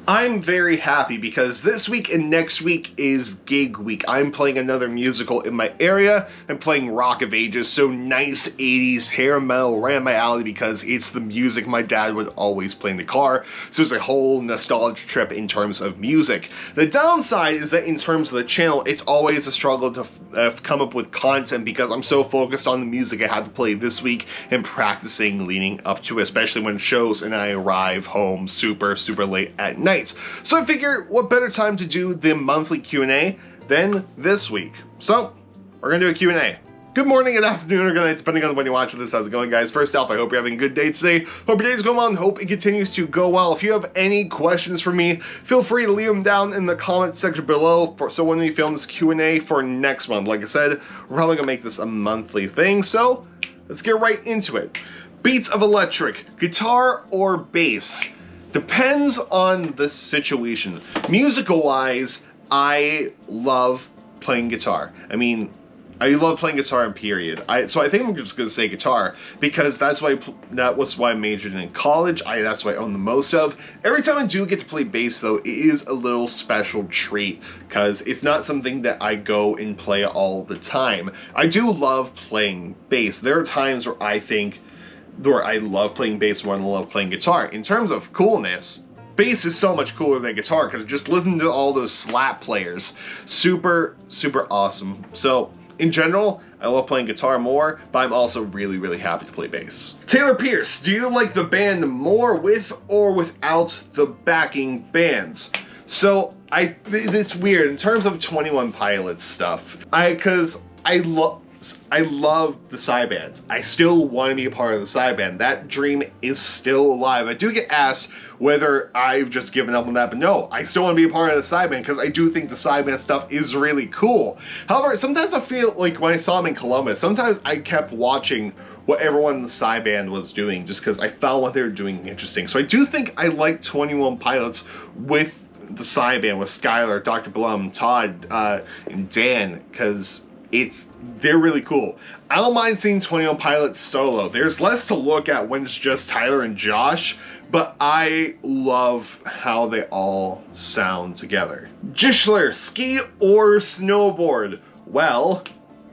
I'm very happy because this week and next week is gig week. I'm playing another musical in my area. I'm playing Rock of Ages, so nice 80s hair metal ran my alley because it's the music my dad would always play in the car. So it's a whole nostalgia trip in terms of music. The downside is that in terms of the channel, it's always a struggle to come up with content because I'm so focused on the music I had to play this week and practicing leading up to it, especially when shows and I arrive home super late at night. So I figure what better time to do the monthly Q&A than this week. So we're gonna do a Q&A. Good morning, good afternoon, or good night, depending on when you're watching this. How's it going, guys? First off, I hope you're having a good day today. Hope your day's going well and hope it continues to go well. If you have any questions for me, feel free to leave them down in the comments section below so when we film this Q&A for next month. Like I said, we're probably gonna make this a monthly thing, so let's get right into it. Beats of electric, guitar or bass? Depends on the situation. Musical-wise, I love playing guitar. I mean, I love playing guitar in period. So I think I'm just gonna say guitar because that was why I majored in college. That's what I own the most of. Every time I do get to play bass, though, it is a little special treat because it's not something that I go and play all the time. I do love playing bass. There are times where I love playing bass more than I love playing guitar. In terms of coolness, bass is so much cooler than guitar because just listen to all those slap players. Super awesome. So in general, I love playing guitar more, but I'm also really happy to play bass. Taylor Pierce, do you like the band more with or without the backing bands? So it's weird in terms of 21 Pilots stuff. Because I love the side band. I still want to be a part of the side band. That dream is still alive. I do get asked whether I've just given up on that, but no, I still want to be a part of the side band because I do think the side band stuff is really cool. However, sometimes I feel like when I saw them in Columbus, sometimes I kept watching what everyone in the side band was doing just because I found what they were doing interesting. So I do think I like 21 Pilots with the side band, with Skylar, Dr. Blum, Todd, and Dan, because they're really cool. I don't mind seeing 21 Pilots solo. There's less to look at when it's just Tyler and Josh, but I love how they all sound together. Jishler, ski or snowboard? Well,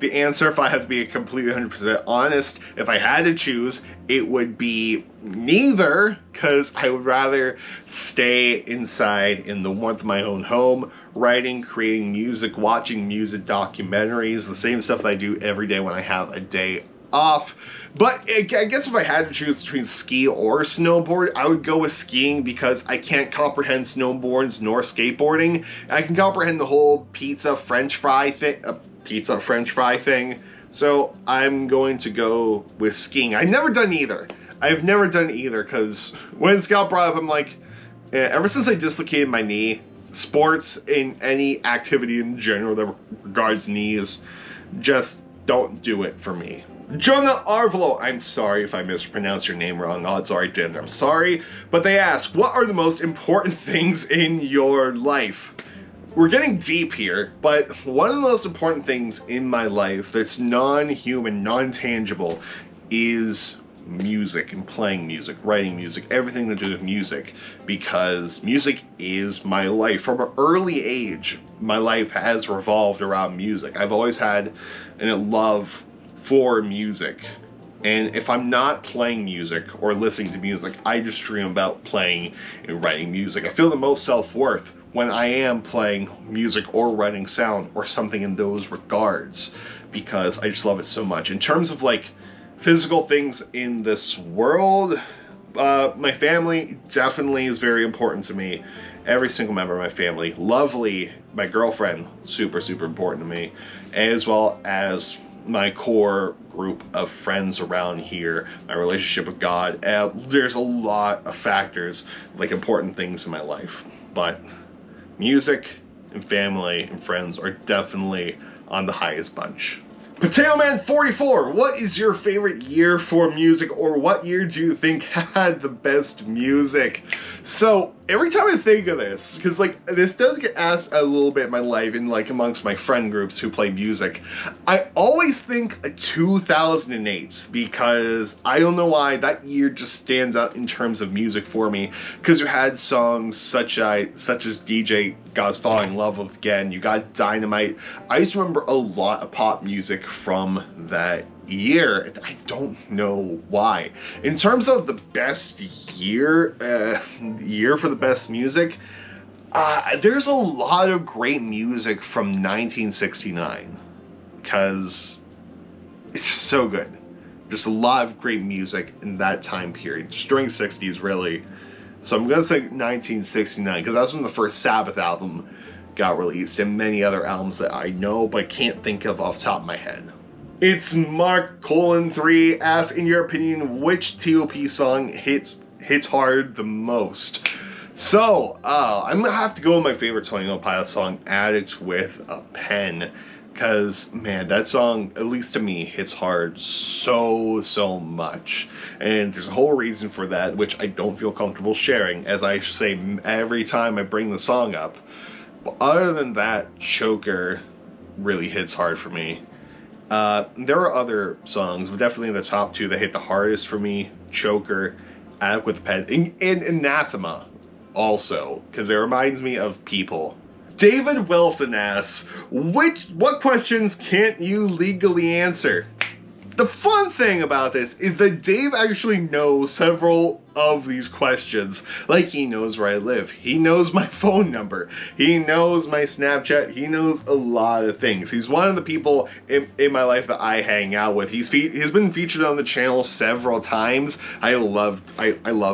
the answer, if I have to be completely 100% honest, if I had to choose, it would be neither, because I would rather stay inside in the warmth of my own home, writing, creating music, watching music documentaries, the same stuff that I do every day when I have a day off. But I guess if I had to choose between ski or snowboard, I would go with skiing because I can't comprehend snowboards nor skateboarding. I can comprehend the whole pizza french fry thing, so I'm going to go with skiing. I've never done either because when Scout brought up, I'm like, ever since I dislocated my knee, sports in any activity in general that regards knees just don't do it for me. Jonah Arvelo, I'm sorry if I mispronounced your name wrong, odds are I didn't, I'm sorry, but they ask, what are the most important things in your life? We're getting deep here, but one of the most important things in my life that's non-human, non-tangible is music and playing music, writing music, everything to do with music, because music is my life. From an early age, my life has revolved around music. I've always had a love for music, and if I'm not playing music or listening to music, I just dream about playing and writing music. I feel the most self-worth when I am playing music or writing sound or something in those regards, because I just love it so much. In terms of like physical things in this world, my family definitely is very important to me. Every single member of my family, lovely, my girlfriend, super important to me, as well as my core group of friends around here, my relationship with God. There's a lot of factors, like important things in my life, but music and family and friends are definitely on the highest bunch. Potato Man 44, what is your favorite year for music, or what year do you think had the best music? So every time I think of this, because like this does get asked a little bit in my life and like amongst my friend groups who play music, I always think 2008 because I don't know why that year just stands out in terms of music for me. Because you had songs such as DJ God's Falling in Love With Again. You got Dynamite. I used to remember a lot of pop music from that year. I don't know why. In terms of the best year for the best music, there's a lot of great music from 1969 because it's just so good. Just a lot of great music in that time period, just during the 60s really. So I'm gonna say 1969 because that's when the first Sabbath album got released and many other albums that I know but can't think of off the top of my head. It's Mark:3 asks, in your opinion, which TOP song hits hard the most? So, I'm gonna have to go with my favorite 21 Pilots song, Addict with a Pen. Because, man, that song, at least to me, hits hard so much. And there's a whole reason for that, which I don't feel comfortable sharing, as I say every time I bring the song up. But other than that, Choker really hits hard for me. There are other songs, but definitely in the top two that hit the hardest for me. Choker, Addict with a Pen, and Anathema also, because it reminds me of people. David Wilson asks, what questions can't you legally answer? The fun thing about this is that Dave actually knows several of these questions. Like, he knows where I live. He knows my phone number. He knows my Snapchat. He knows a lot of things. He's one of the people in my life that I hang out with. He's been featured on the channel several times. I love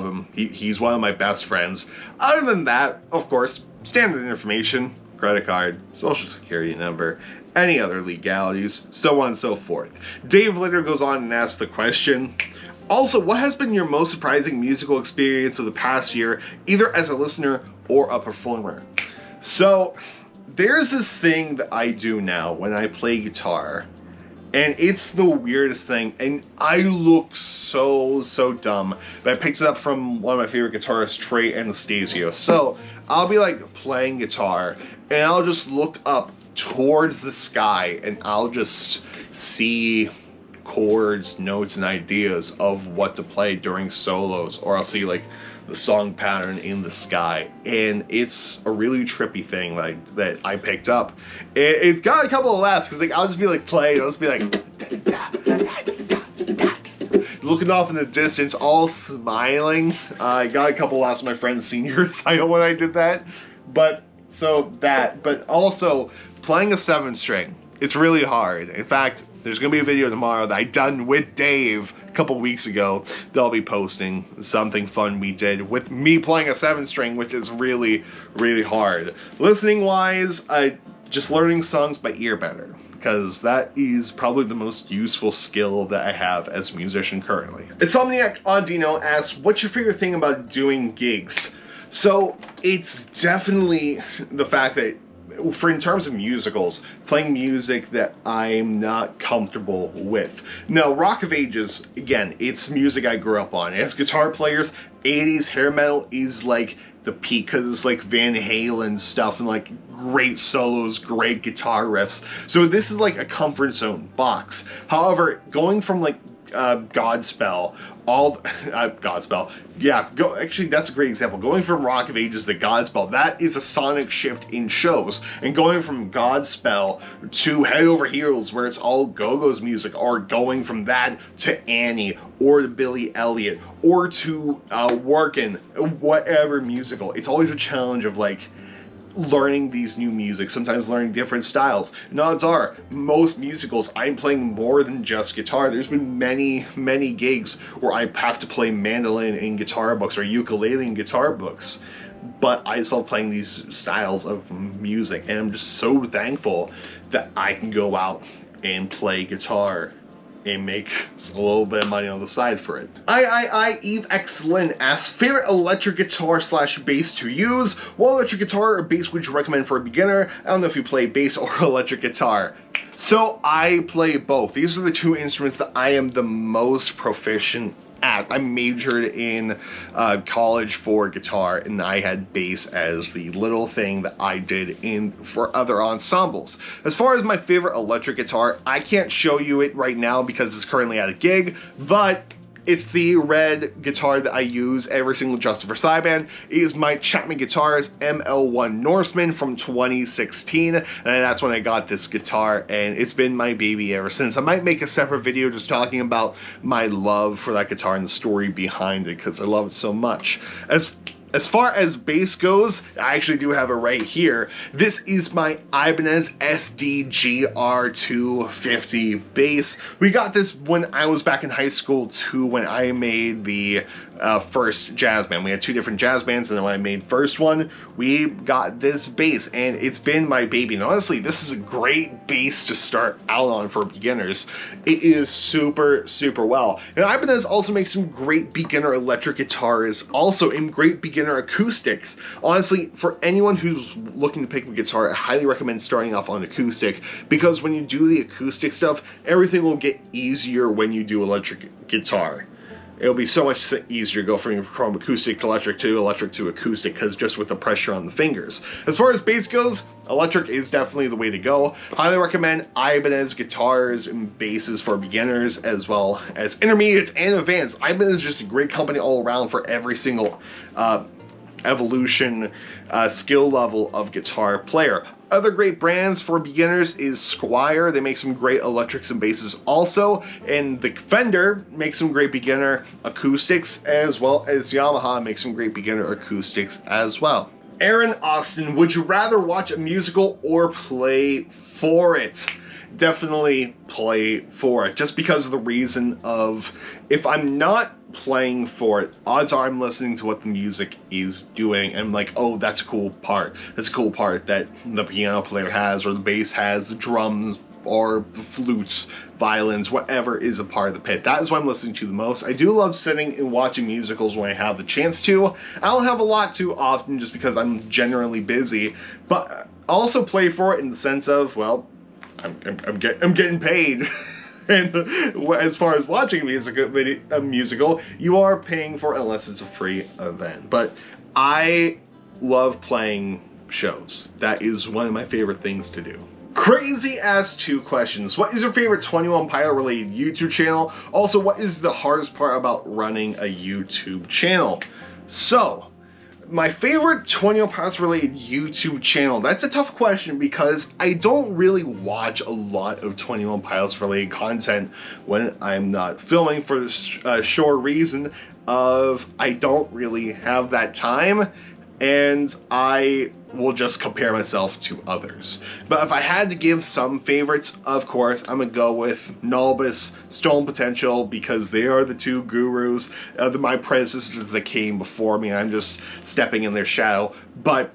him. He's one of my best friends. Other than that, of course, standard information, credit card, social security number, any other legalities, so on and so forth. Dave later goes on and asks the question, also, what has been your most surprising musical experience of the past year, either as a listener or a performer? So, there's this thing that I do now when I play guitar, and it's the weirdest thing, and I look so dumb, but I picked it up from one of my favorite guitarists, Trey Anastasio. So, I'll be like playing guitar, and I'll just look up towards the sky, and I'll just see chords, notes, and ideas of what to play during solos, or I'll see like the song pattern in the sky, and it's a really trippy thing that I picked up. It's got a couple of laughs because like I'll just be like playing, I'll just be like looking off in the distance, all smiling. I got a couple of laughs with my friend's senior recital when I did that, but also playing a 7-string, it's really hard. In fact, there's going to be a video tomorrow that I done with Dave a couple weeks ago that I'll be posting. Something fun we did with me playing a 7-string, which is really hard. Listening wise, just learning songs by ear better, because that is probably the most useful skill that I have as a musician currently. Insomniac Audino asks, what's your favorite thing about doing gigs? So it's definitely the fact that in terms of musicals, playing music that I'm not comfortable with. Now, Rock of Ages, again, it's music I grew up on. As guitar players, 80s hair metal is like the peak, because it's like Van Halen stuff and like great solos, great guitar riffs. So this is like a comfort zone box. However, going from like Godspell, actually that's a great example. Going from Rock of Ages to Godspell, that is a sonic shift in shows. And going from Godspell to Head Over Heels, where it's all Go-Go's music, or going from that to Annie, or to Billy Elliot, or to Workin', whatever musical, it's always a challenge of like learning these new music, sometimes learning different styles. And odds are, most musicals, I'm playing more than just guitar. There's been many gigs where I have to play mandolin in guitar books or ukulele in guitar books. But I still playing these styles of music, and I'm just so thankful that I can go out and play guitar and make a little bit of money on the side for it. Eve X Lynn asks, favorite electric guitar / bass to use? What electric guitar or bass would you recommend for a beginner? I don't know if you play bass or electric guitar. So I play both. These are the two instruments that I am the most proficient I majored in college for guitar, and I had bass as the little thing that I did for other ensembles. As far as my favorite electric guitar, I can't show you it right now because it's currently at a gig, but it's the red guitar that I use every single Justice for Sideband. It is my Chapman Guitars ML1 Norseman from 2016, and that's when I got this guitar, and it's been my baby ever since. I might make a separate video just talking about my love for that guitar and the story behind it, because I love it so much. As far as bass goes, I actually do have it right here. This is my Ibanez SDGR250 bass. We got this when I was back in high school too, when I made the first jazz band. We had two different jazz bands, and then when I made first one, we got this bass, and it's been my baby. And honestly, this is a great bass to start out on for beginners. It is super, super well. And Ibanez also makes some great beginner electric guitars, also in great beginner acoustics. Honestly, for anyone who's looking to pick up a guitar, I highly recommend starting off on acoustic, because when you do the acoustic stuff, everything will get easier when you do electric guitar. It'll be so much easier to go from acoustic to electric to acoustic, because just with the pressure on the fingers. As far as bass goes, electric is definitely the way to go. Highly recommend Ibanez guitars and basses for beginners, as well as intermediates and advanced. Ibanez is just a great company all around for every single evolution skill level of guitar player. Other great brands for beginners is Squier. They make some great electrics and basses also, and the Fender makes some great beginner acoustics, as well as Yamaha makes some great beginner acoustics as well. Aaron Austin, would you rather watch a musical or play for it? Definitely play for it, just because of the reason of, if I'm not playing for it, odds are I'm listening to what the music is doing, and I'm like, oh, that's a cool part. That's a cool part that the piano player has, or the bass has, the drums, or the flutes, violins, whatever is a part of the pit. That is what I'm listening to the most. I do love sitting and watching musicals when I have the chance to. I don't have a lot too often just because I'm generally busy, but I also play for it in the sense of, well, I'm getting paid. And as far as watching a musical, you are paying for it unless it's a free event. But I love playing shows. That is one of my favorite things to do. Crazy asked 2 questions. What is your favorite 21 Pilot related YouTube channel? Also, what is the hardest part about running a YouTube channel? So, my favorite 21 Pilots related YouTube channel, that's a tough question because I don't really watch a lot of 21 Pilots related content when I'm not filming, for the short reason of I don't really have that time, and I will just compare myself to others. But if I had to give some favorites, of course, I'm gonna go with Nulbus, Stolen Potential, because they are the 2 gurus, my predecessors that came before me. I'm just stepping in their shadow. But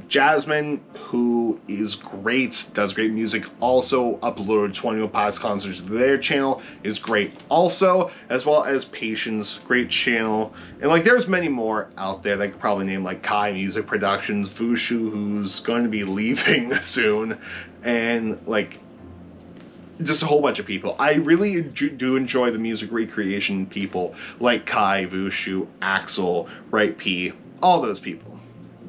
Jasmine, who is great, does great music, also uploaded 21 Pilots concerts to their channel, is great also, as well as Patience, great channel. And like, there's many more out there that I could probably name, like Kai Music Productions, Vushu, who's going to be leaving soon, and like just a whole bunch of people. I really do enjoy the music recreation people like Kai, Vushu, Axel, Right P, all those people.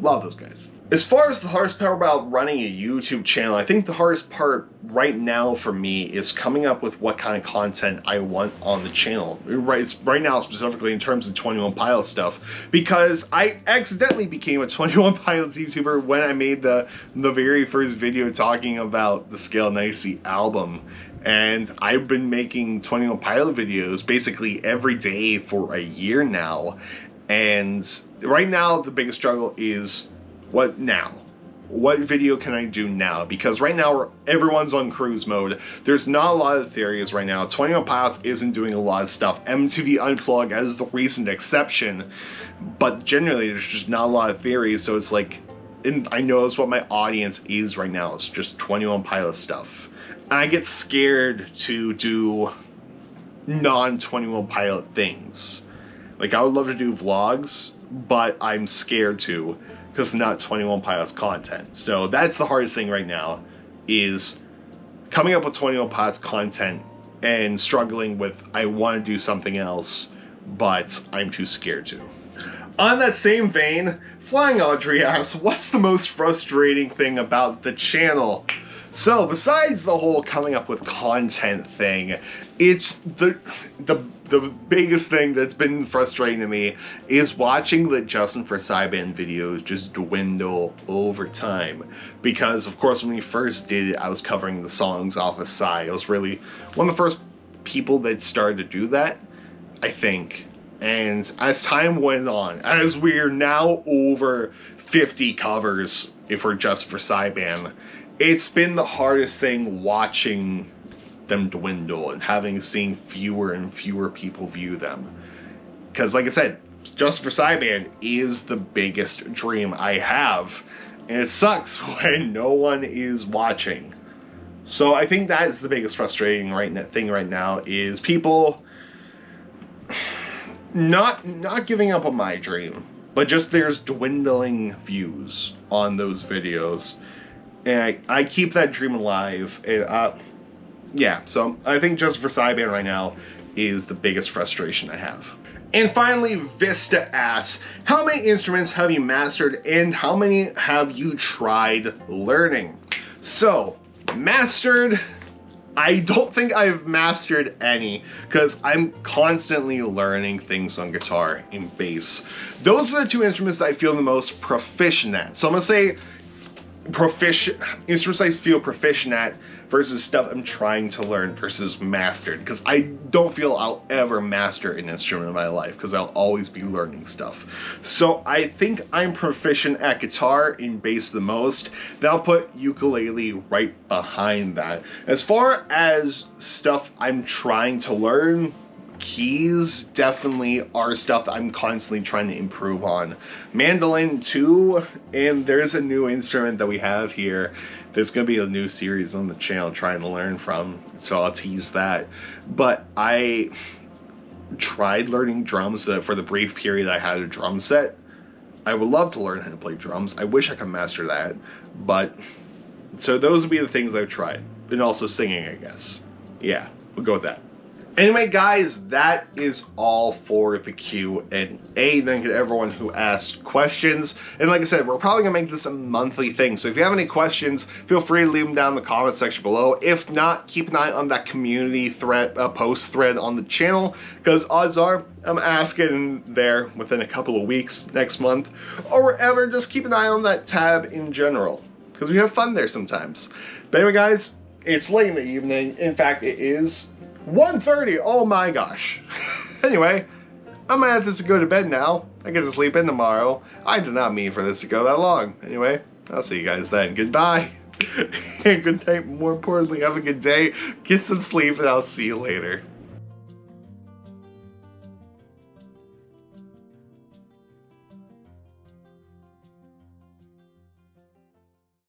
Love those guys. As far as the hardest part about running a YouTube channel, I think the hardest part right now for me is coming up with what kind of content I want on the channel. Right now, specifically in terms of 21 Pilots stuff, because I accidentally became a 21 Pilots YouTuber when I made the very first video talking about the Scale Nicety album. And I've been making 21 Pilot videos basically every day for a year now. And right now, the biggest struggle is, what now? What video can I do now? Because right now, everyone's on cruise mode. There's not a lot of theories right now. 21 Pilots isn't doing a lot of stuff. MTV Unplugged as the recent exception. But generally, there's just not a lot of theories. So it's like, and I know that's what my audience is right now. It's just 21 Pilots stuff. And I get scared to do non-21 Pilot things. Like, I would love to do vlogs, but I'm scared to, because not 21 Pilots content. So that's the hardest thing right now, is coming up with 21 Pilots content and struggling with, I want to do something else but I'm too scared to. On that same vein, Flying Audrey asks, what's the most frustrating thing about the channel? So, besides the whole coming up with content thing, it's the biggest thing that's been frustrating to me is watching the Justin for Sideband videos just dwindle over time. Because, of course, when we first did it, I was covering the songs off the side. I was really one of the first people that started to do that, I think. And as time went on, as we're now over 50 covers, if we're just for Sideband, it's been the hardest thing watching them dwindle and having seen fewer and fewer people view them. Because like I said, just for Sideband is the biggest dream I have. And it sucks when no one is watching. So I think that is the biggest frustrating thing right now is people not giving up on my dream, but just there's dwindling views on those videos, and I keep that dream alive. And yeah, so I think just for Sideband right now is the biggest frustration I have. And finally, Vista asks, how many instruments have you mastered and how many have you tried learning? So, mastered, I don't think I've mastered any, because I'm constantly learning things on guitar and bass. Those are the two instruments that I feel the most proficient at. So I'm gonna say instruments I feel proficient at versus stuff I'm trying to learn versus mastered, because I don't feel I'll ever master an instrument in my life because I'll always be learning stuff. So I think I'm proficient at guitar and bass the most. Then I'll put ukulele right behind that. As far as stuff I'm trying to learn, keys definitely are stuff that I'm constantly trying to improve on. Mandolin too, and there's a new instrument that we have here. There's going to be a new series on the channel trying to learn from, so I'll tease that. But I tried learning drums for the brief period I had a drum set. I would love to learn how to play drums. I wish I could master that. But, so those would be the things I've tried. And also singing, I guess. Yeah, we'll go with that. Anyway, guys, that is all for the Q&A. Thank you to everyone who asked questions. And like I said, we're probably going to make this a monthly thing. So if you have any questions, feel free to leave them down in the comment section below. If not, keep an eye on that community thread, post thread on the channel, because odds are I'm asking there within a couple of weeks, next month, or wherever. Just keep an eye on that tab in general, because we have fun there sometimes. But anyway, guys, it's late in the evening. In fact, it is 1:30, oh my gosh. Anyway, I'm gonna have to go to bed now. I get to sleep in tomorrow. I did not mean for this to go that long. Anyway, I'll see you guys then. Goodbye. And good night. More importantly, have a good day. Get some sleep and I'll see you later.